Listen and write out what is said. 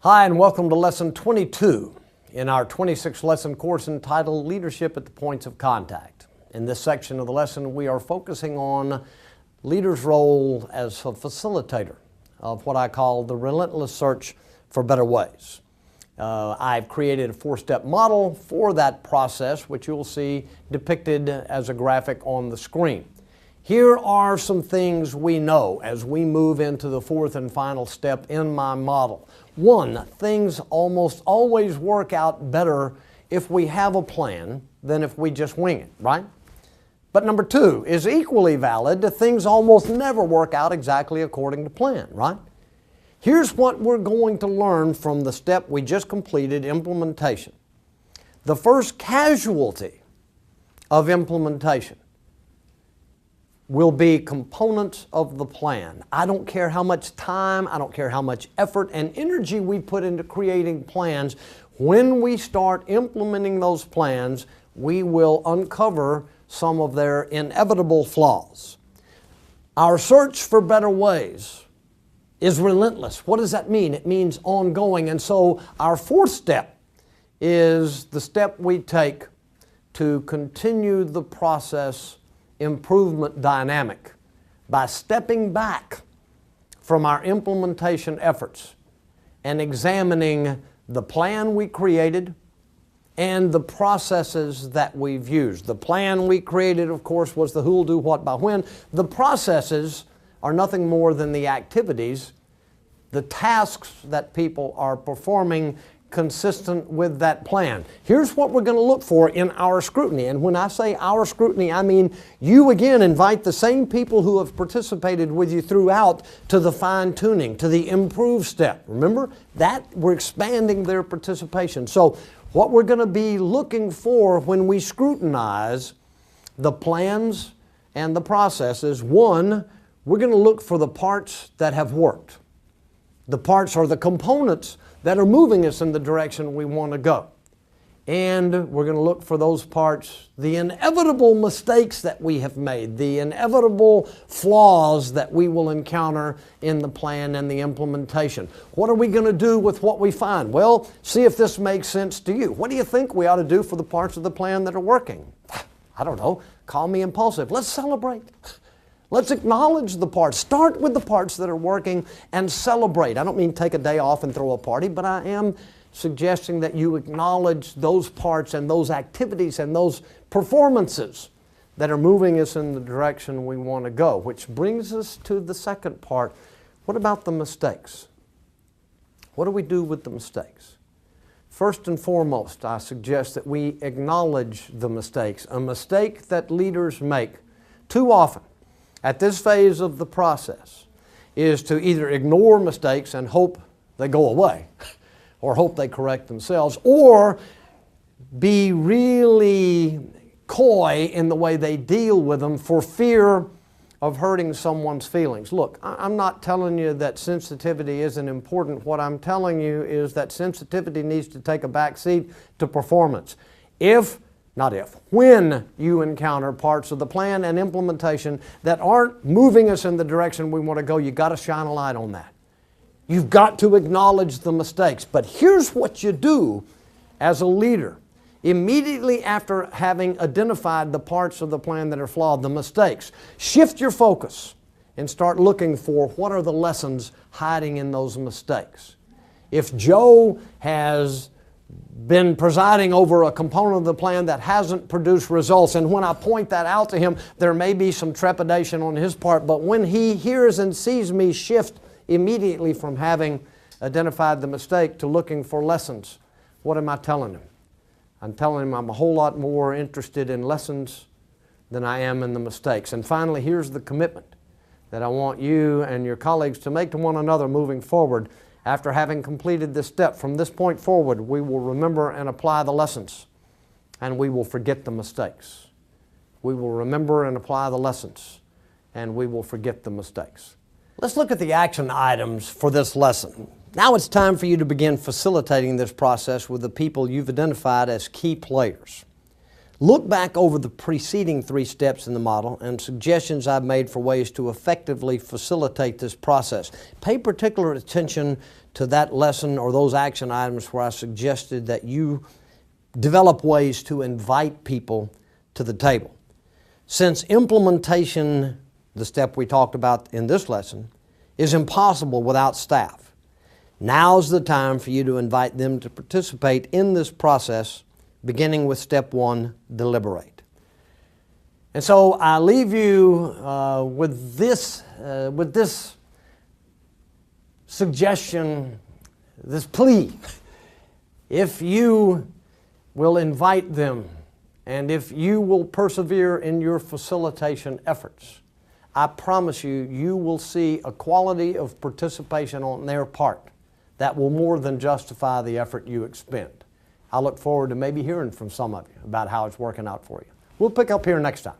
Hi, and welcome to Lesson 22 in our 26-lesson course entitled Leadership at the Points of Contact. In this section of the lesson, we are focusing on leaders' role as a facilitator of what I call the relentless search for better ways. I've created a 4-step model for that process, which you'll see depicted as a graphic on the screen. Here are some things we know as we move into the 4th and final step in my model. 1, things almost always work out better if we have a plan than if we just wing it, right? But number 2 is equally valid. Things almost never work out exactly according to plan, right? Here's what we're going to learn from the step we just completed, implementation. The first casualty of implementation will be components of the plan. I don't care how much time, I don't care how much effort and energy we put into creating plans. When we start implementing those plans, we will uncover some of their inevitable flaws. Our search for better ways is relentless. What does that mean? It means ongoing. And so our 4th step is the step we take to continue the process improvement dynamic by stepping back from our implementation efforts and examining the plan we created and the processes that we've used. The plan we created, of course, was the who'll do what by when. The processes are nothing more than the activities, the tasks that people are performing consistent with that plan. Here's what we're going to look for in our scrutiny. And when I say our scrutiny, I mean you again invite the same people who have participated with you throughout to the fine-tuning, to the improve step. Remember that we're expanding their participation. So what we're going to be looking for when we scrutinize the plans and the processes, 1, we're going to look for the parts that have worked. The parts are the components that are moving us in the direction we want to go. And we're going to look for those parts, the inevitable mistakes that we have made, the inevitable flaws that we will encounter in the plan and the implementation. What are we going to do with what we find? Well, see if this makes sense to you. What do you think we ought to do for the parts of the plan that are working? I don't know. Call me impulsive. Let's celebrate. Let's acknowledge the parts. Start with the parts that are working and celebrate. I don't mean take a day off and throw a party, but I am suggesting that you acknowledge those parts and those activities and those performances that are moving us in the direction we want to go, which brings us to the second part. What about the mistakes? What do we do with the mistakes? First and foremost, I suggest that we acknowledge the mistakes. A mistake that leaders make too often at this phase of the process is to either ignore mistakes and hope they go away or hope they correct themselves, or be really coy in the way they deal with them for fear of hurting someone's feelings. Look, I'm not telling you that sensitivity isn't important. What I'm telling you is that sensitivity needs to take a back seat to performance. When you encounter parts of the plan and implementation that aren't moving us in the direction we want to go, you've got to shine a light on that. You've got to acknowledge the mistakes. But here's what you do as a leader. Immediately after having identified the parts of the plan that are flawed, the mistakes, shift your focus and start looking for what are the lessons hiding in those mistakes. If Joe has been presiding over a component of the plan that hasn't produced results, and when I point that out to him, there may be some trepidation on his part, but when he hears and sees me shift immediately from having identified the mistake to looking for lessons, what am I telling him? I'm telling him I'm a whole lot more interested in lessons than I am in the mistakes. And finally, here's the commitment that I want you and your colleagues to make to one another moving forward. After having completed this step, from this point forward, we will remember and apply the lessons, and we will forget the mistakes. We will remember and apply the lessons, and we will forget the mistakes. Let's look at the action items for this lesson. Now it's time for you to begin facilitating this process with the people you've identified as key players. Look back over the preceding 3 steps in the model and suggestions I've made for ways to effectively facilitate this process. Pay particular attention to that lesson or those action items where I suggested that you develop ways to invite people to the table. Since implementation, the step we talked about in this lesson, is impossible without staff, now's the time for you to invite them to participate in this process, beginning with step 1, deliberate. And so I leave you with this suggestion, this plea. If you will invite them and if you will persevere in your facilitation efforts, I promise you, you will see a quality of participation on their part that will more than justify the effort you expend. I look forward to maybe hearing from some of you about how it's working out for you. We'll pick up here next time.